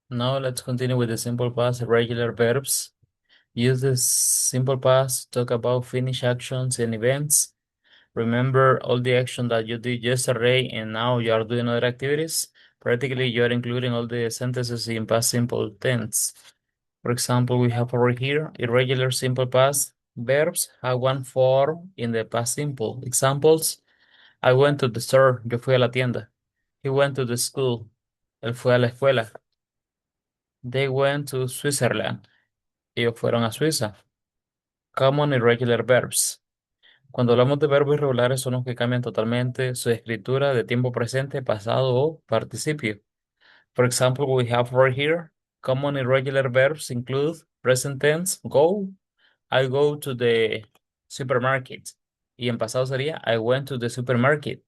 Now let's continue with the simple past irregular verbs. Use the simple past to talk about finished actions and events. Remember all the action that you did yesterday and now you are doing other activities. Practically, you are including all the sentences in past simple tense. For example, we have over here irregular simple past verbs have one form in the past simple. Examples: I went to the store, yo fui a la tienda. He went to the school, él fue a la escuela. They went to Switzerland. Ellos fueron a Suiza. Common irregular verbs. Cuando hablamos de verbos irregulares son los que cambian totalmente su escritura de tiempo presente, pasado o participio. For example, we have right here common irregular verbs include present tense, go, I go to the supermarket. Y en pasado sería I went to the supermarket.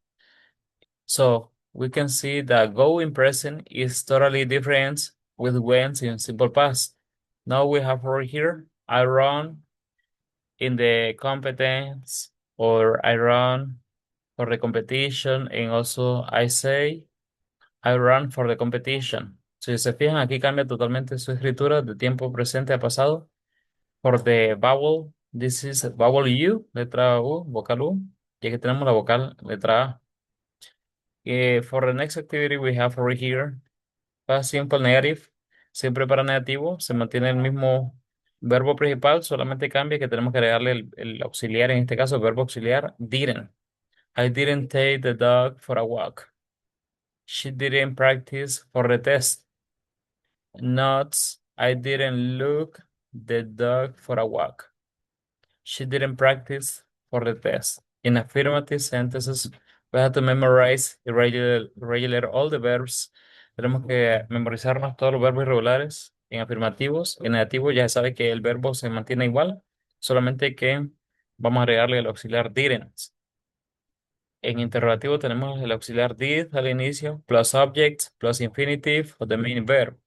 So we can see that go in present is totally different with went in simple past. Now we have right here I run in the competence or I run for the competition and also I say I run for the competition. Si se fijan, aquí cambia totalmente su escritura de tiempo presente a pasado. For the vowel, this is vowel U, letra U, vocal U. Y aquí tenemos la vocal letra A. For the next activity we have over here, past simple negative, siempre para negativo, se mantiene el mismo verbo principal, solamente cambia que tenemos que agregarle el auxiliar, en este caso el verbo auxiliar, didn't. I didn't take the dog for a walk. She didn't practice for the test. Notes, I didn't look the dog for a walk. She didn't practice for the test. In affirmative sentences, we have to memorize irregular all the verbs. Tenemos que memorizarnos todos los verbos irregulares en afirmativos. En negativos ya se sabe que el verbo se mantiene igual, solamente que vamos a agregarle el auxiliar didn't. En interrogativo tenemos el auxiliar did al inicio, plus subject, plus infinitive of the main verb.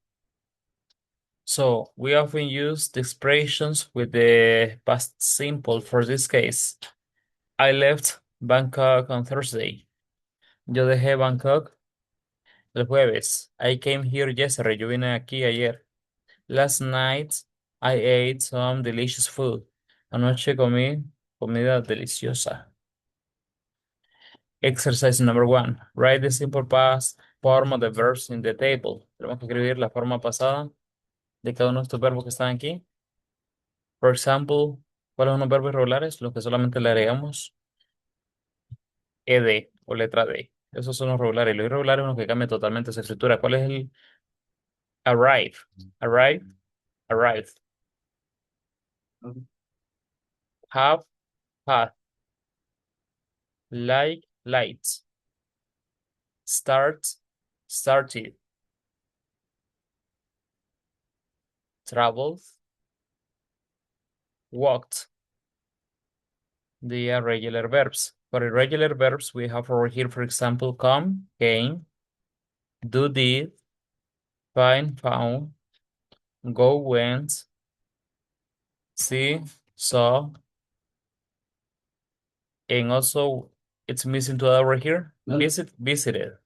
So we often use the expressions with the past simple for this case. I left Bangkok on Thursday. Yo dejé Bangkok el jueves. I came here yesterday. Yo vine aquí ayer. Last night I ate some delicious food. Anoche comí comida deliciosa. Exercise number 1. Write the simple past form of the verbs in the table. Tenemos que escribir la forma pasada de cada uno de estos verbos que están aquí. For example, ¿cuáles son los verbos irregulares? Los que solamente le agregamos ed o letra D. Esos son los regulares. Los irregulares son los que cambian totalmente su escritura. ¿Cuál es el arrive? Arrive, arrive. Have, had. Like, liked. Start, started. Traveled, walked. They are regular verbs. For irregular verbs, we have over here, for example, come, came, do, did, find, found, go, went, see, saw, and also it's missing to over here. Visit, visited.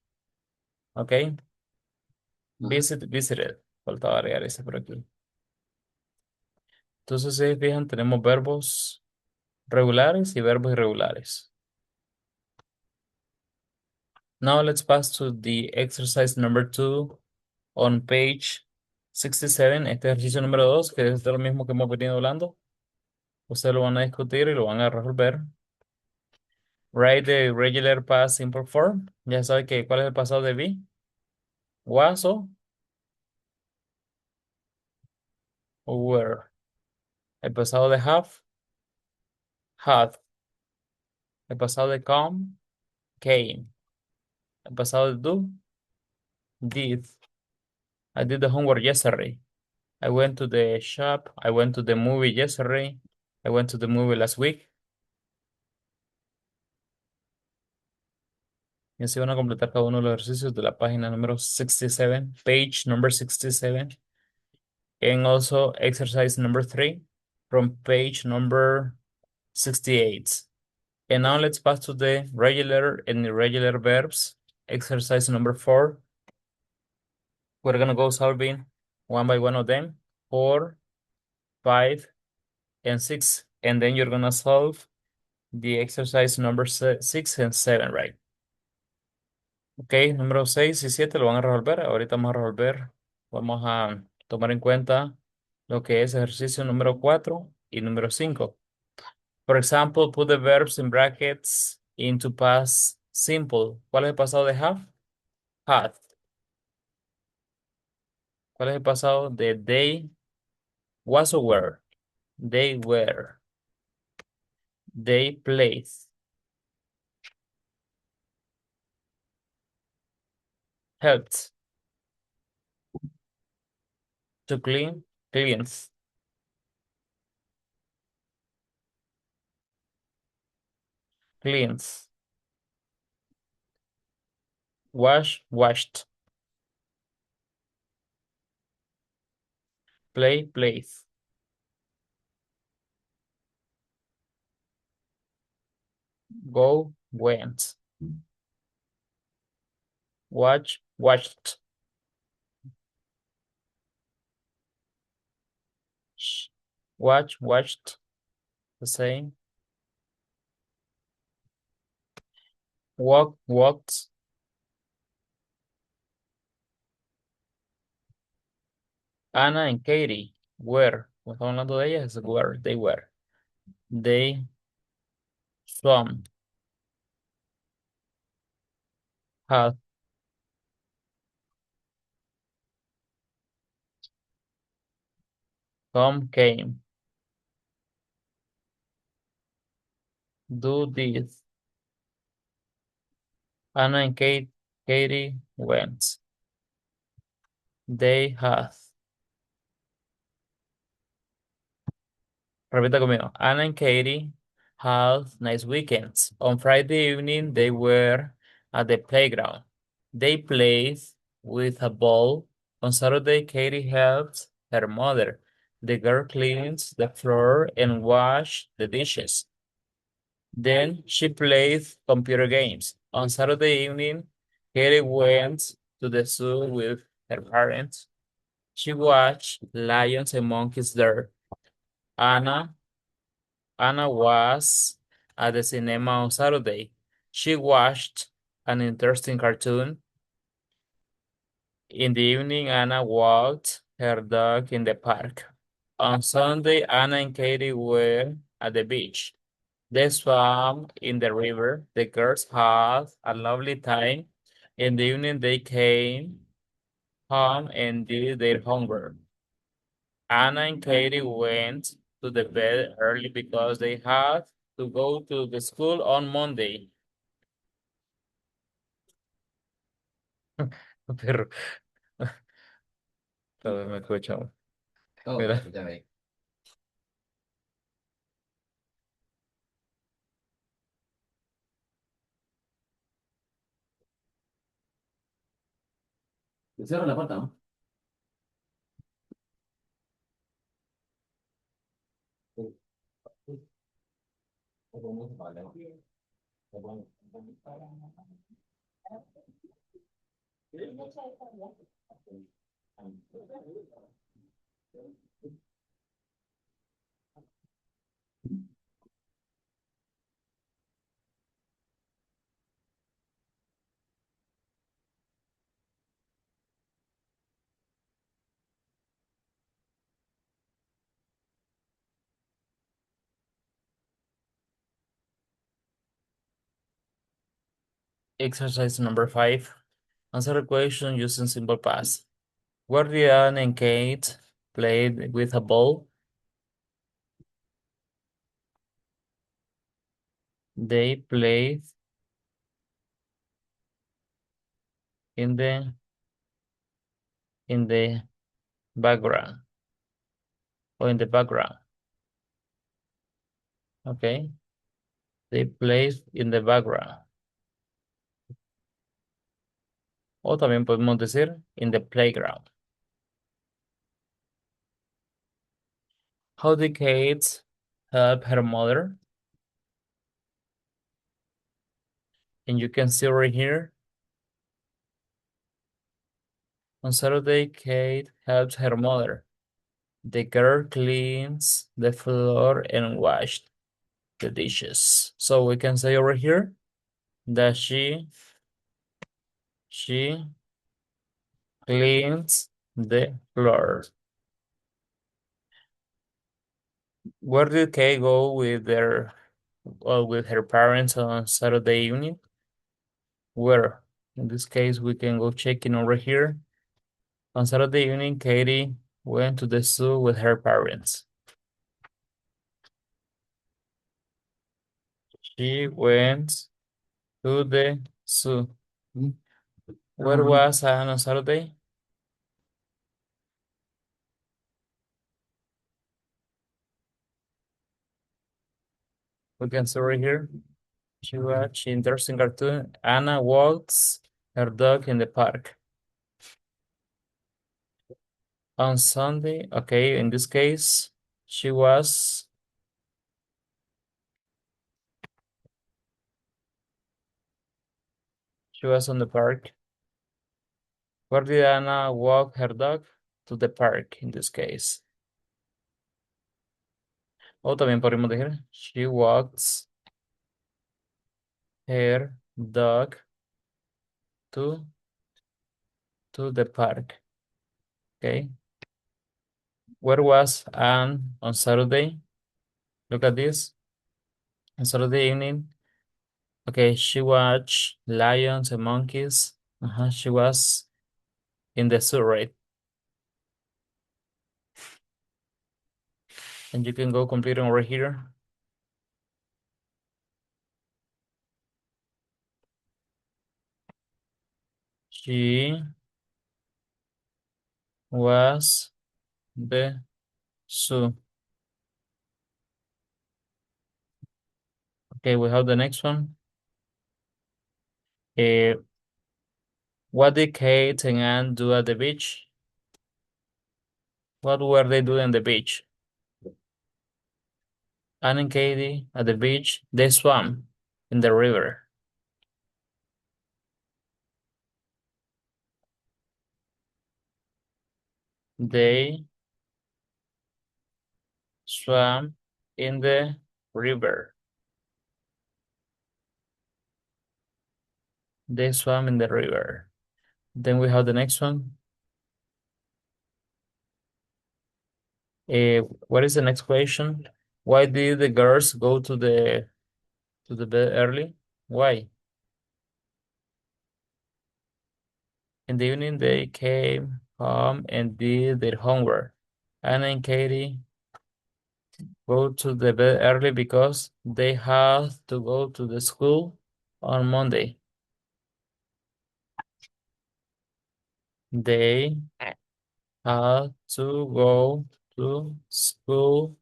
Okay. Visit, visited. Faltaba agregar ese por aquí. Entonces, si se fijan, tenemos verbos regulares y verbos irregulares. Now let's pass to the exercise number 2 on page 67. Este ejercicio número 2, que es de lo mismo que hemos venido hablando. Ustedes lo van a discutir y lo van a resolver. Write the regular past simple form. Ya sabe que cuál es el pasado de be. Was o were. El pasado de have, had. El pasado de come, came. El pasado de do, did. I did the homework yesterday. I went to the shop. I went to the movie yesterday. I went to the movie last week. Y así van a completar cada uno de los ejercicios de la página número 67, page number 67. And also exercise number 3 from page number 68. And now let's pass to the regular and irregular verbs. Exercise number 4. We're gonna go solving one by one of them, 4, 5, and 6. And then you're gonna solve the exercise number 6 and 7, right? Ok, número 6 y 7 lo van a resolver. Ahorita vamos a resolver. Vamos a tomar en cuenta lo que es ejercicio número 4 y número 5. For example, put the verbs in brackets into past simple. ¿Cuál es el pasado de have? Had. ¿Cuál es el pasado de they? Was or were? They were. They played. Helped. To clean. Cleans. Cleans. Wash. Washed. Play. Plays. Go. Went. Watch. Watched. Watch. Watched. The same. Walk. Walked. Anna and Katie were. Cuando estamos hablando de ellas, es were. They were. They swam. Had. Come. Came. Do this. Anna and Katie went. They had. Repita conmigo. Anna and Katie had nice weekends. On Friday evening, they were at the playground. They played with a ball. On Saturday, Katie helped her mother. The girl cleans the floor and wash the dishes. Then she played computer games. On Saturday evening, Katie went to the zoo with her parents. She watched lions and monkeys there. Anna Anna was at the cinema on Saturday. She watched an interesting cartoon. In the evening, Anna walked her dog in the park. On Sunday, Anna and Katie were at the beach. They swam in the river. The girls had a lovely time. In the evening, they came home and did their homework. Anna and Katie went to the bed early because they had to go to the school on Monday. Pero, todavía me escucho. Mira. Cierra la puerta, ¿no? Exercise number 5. Answer a question using simple past. Where did Anne and Kate played with a ball? They played in the background or in the background. Okay. They played in the background. O también podemos decir in the playground. How did Kate help her mother? And you can see right here On Saturday, Kate helps her mother. The girl cleans the floor and washed the dishes. So we can say over here that she cleans the floor. Where did Kay go with with her parents on Saturday evening? Where? In this case, we can go checking over here. On Saturday evening, Katie went to the zoo with her parents. She went to the zoo. Where was Anne on Saturday? We can see right here. She watched interesting cartoon. Anna walks her dog in the park. On Sunday, okay, in this case, she was she was on the park. Where did Anna walk her dog? To the park in this case. O también podríamos decir, she walks her dog to the park. Okay. Where was Anne on Saturday? Look at this. On Saturday evening. Okay, she watched lions and monkeys. She was in the zoo, right? And you can go complete over here. She was the zoo. Okay, we have the next one. Uh, what did Kate and Anne do at the beach? What were they doing at the beach? Anne and Katie at the beach, they swam in the river. They swam in the river. They swam in the river. Then we have the next one. What is the next question? Why did the girls go to the bed early? Why? In the evening, they came home and did their homework. Anna and Katie go to the bed early because they had to go to the school on Monday. They had to go to school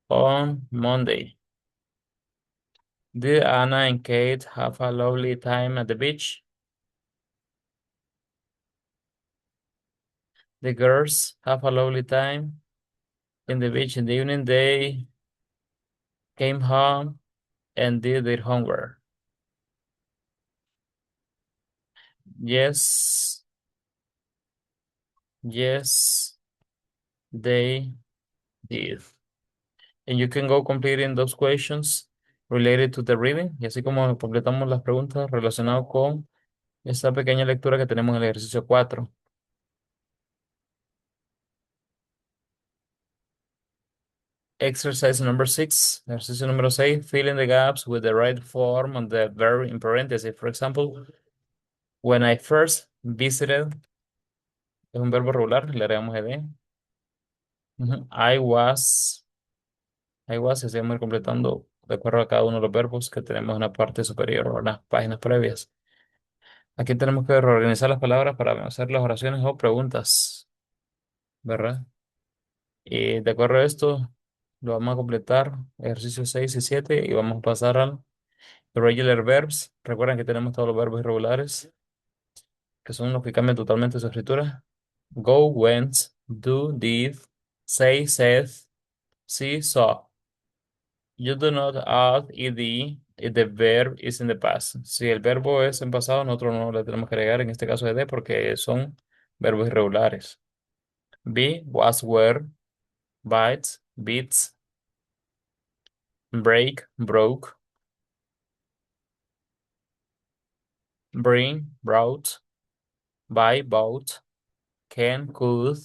on Monday. Did Anna and Kate have a lovely time at the beach? The girls have a lovely time in the beach in the evening. They came home and did their homework. Yes, yes, they did. And you can go completing those questions related to the reading. Y así como completamos las preguntas relacionadas con esta pequeña lectura que tenemos en el ejercicio 4. Exercise number 6. Ejercicio número 6. Fill in the gaps with the right form on the verb in parentheses. For example, when I first visited, es un verbo regular, le agregamos ed. I was, estamos ir completando de acuerdo a cada uno de los verbos que tenemos en la parte superior o en las páginas previas. Aquí tenemos que reorganizar las palabras para hacer las oraciones o preguntas, ¿verdad? Y de acuerdo a esto, lo vamos a completar, ejercicios 6 y 7, y vamos a pasar al regular verbs. Recuerden que tenemos todos los verbos irregulares, que son los que cambian totalmente su escritura. Go, went, do, did, say, said, see, saw. You do not add ed if the verb is in the past. Si el verbo es en pasado, nosotros no le tenemos que agregar en este caso ed porque son verbos irregulares. Be, was, were, bites, beats, break, broke, bring, brought, buy, bought, can, could,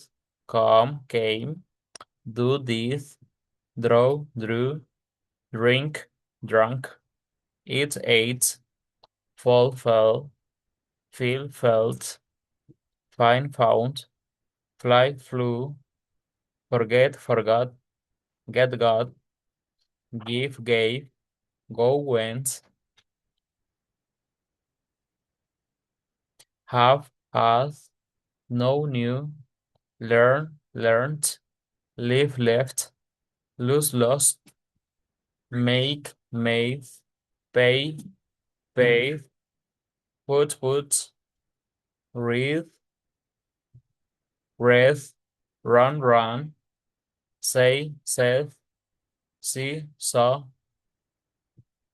come, came, do, did, draw, drew, drink, drunk, eat, ate, fall, fell, feel, felt, find, found, fly, flew, forget, forgot, get, got, give, gave, go, went, have, has, know, knew, learn, learned, live, left, lose, lost, make, made, pay, paid, put, read, read, run, say, said, see, saw,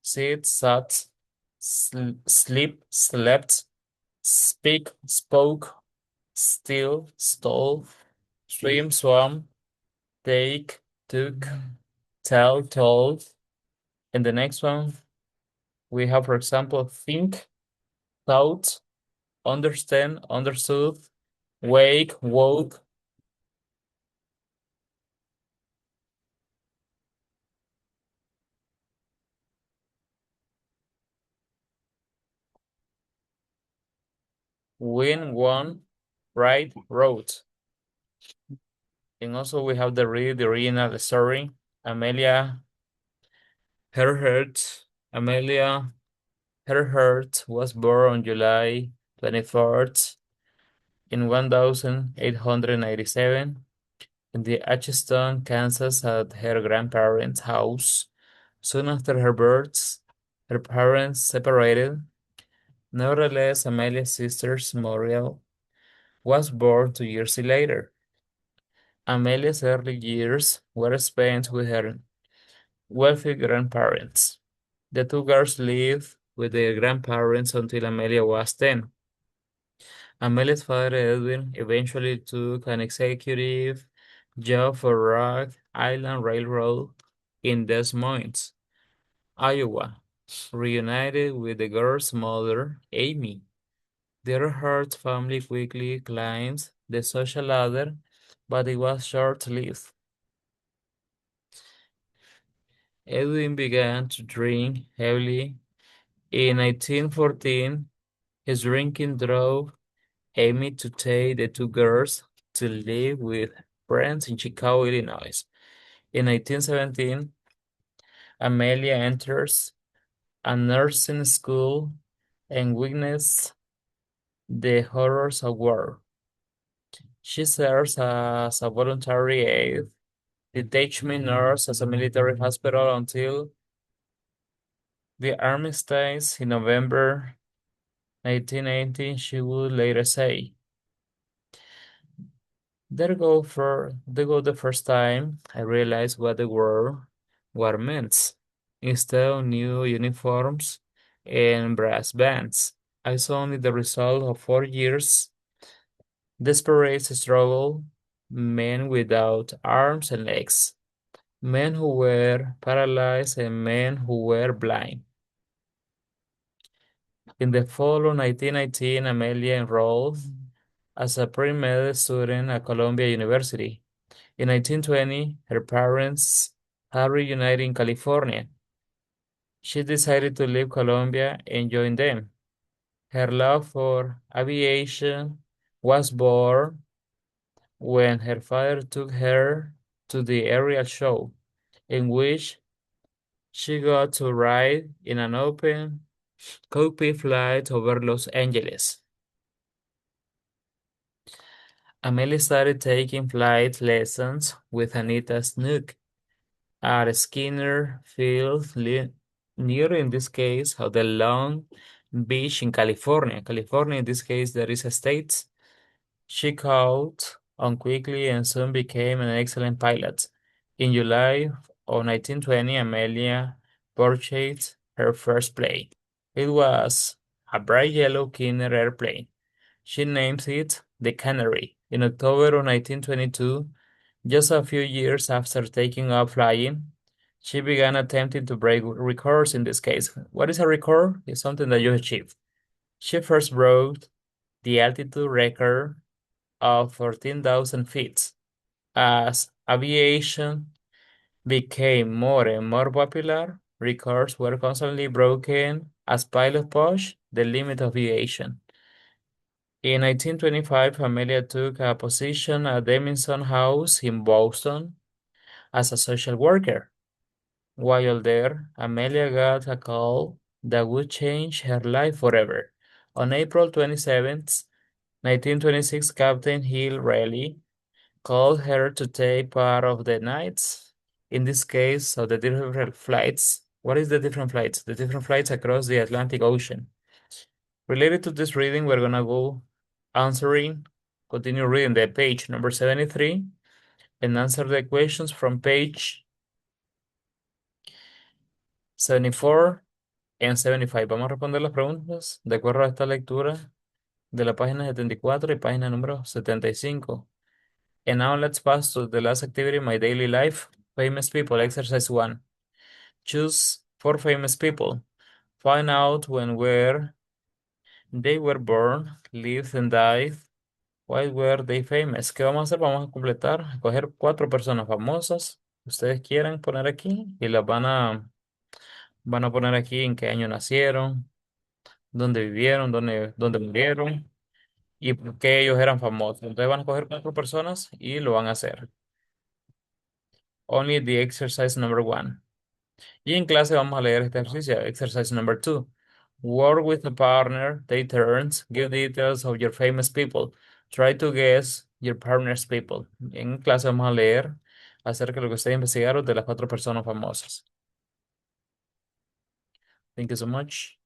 sit, sat, sleep, slept, speak, spoke, steal, stole, swim, swam, take, took, tell, told. And the next one, we have, for example, think, thought, understand, understood, wake, woke, win, won, write, wrote. And also we have the original story. Amelia Earhart. Amelia Earhart was born on July 24th in 1897 in the Atchison, Kansas at her grandparents' house. Soon after her birth, her parents separated. Nevertheless, Amelia's sister's Muriel was born 2 years later. Amelia's early years were spent with her wealthy grandparents. The two girls lived with their grandparents until Amelia was 10. Amelia's father, Edwin, eventually took an executive job for Rock Island Railroad in Des Moines, Iowa, reunited with the girl's mother, Amy. The Earhart family quickly climbed the social ladder, but it was short-lived. Edwin began to drink heavily. In 1914, his drinking drove Amy to take the two girls to live with friends in Chicago, Illinois. In 1917, Amelia enters a nursing school and witnesses the horrors of war. She serves as a voluntary aide, detachment nurse as a military hospital until the armistice in November 1918. She would later say, There go the first time I realized what the war meant. Instead of new uniforms and brass bands, I saw only the result of 4 years desperate struggle, men without arms and legs, men who were paralyzed and men who were blind. In the fall of 1919, Amelia enrolled as a pre-med student at Columbia University. In 1920, her parents had reunited in California. She decided to leave Columbia and join them. Her love for aviation was born when her father took her to the aerial show, in which she got to ride in an open cockpit flight over Los Angeles. Amelie started taking flight lessons with Anita Snook at Skinner Field near, in this case, the Long Beach in California. California, in this case, there is a state. She caught on quickly and soon became an excellent pilot. In July of 1920, Amelia purchased her first plane. It was a bright yellow Kinner airplane. She named it the Canary. In October of 1922, just a few years after taking up flying, she began attempting to break records in this case. What is a record? It's something that you achieve. She first broke the altitude record of 14,000 feet. As aviation became more and more popular, records were constantly broken as pilots pushed the limit of aviation. In 1925, Amelia took a position at Demington House in Boston as a social worker. While there, Amelia got a call that would change her life forever. On April 27th, 1926, Captain Hill Raleigh called her to take part of the nights, in this case, of the different flights. What is the different flights? The different flights across the Atlantic Ocean. Related to this reading, we're gonna go answering, continue reading the page number 73 and answer the questions from page 74 and 75. Vamos a responder las preguntas de acuerdo a esta lectura de la página 74 y página número 75. And now let's pass to the last activity in my daily life. Famous people, exercise 1. Choose 4 famous people. Find out when, where they were born, lived and died. Why were they famous? ¿Qué vamos a hacer? Vamos a completar, escoger 4 personas famosas que ustedes quieran poner aquí y las van a poner aquí en qué año nacieron, dónde vivieron, dónde murieron y por qué ellos eran famosos. Entonces van a escoger 4 personas y lo van a hacer. Only the exercise number 1. Y en clase vamos a leer este ejercicio. Exercise number 2. Work with a partner, take turns, give details of your famous people. Try to guess your partner's people. En clase vamos a leer acerca de lo que ustedes investigaron de las 4 personas famosas. Thank you so much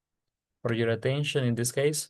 for your attention in this case.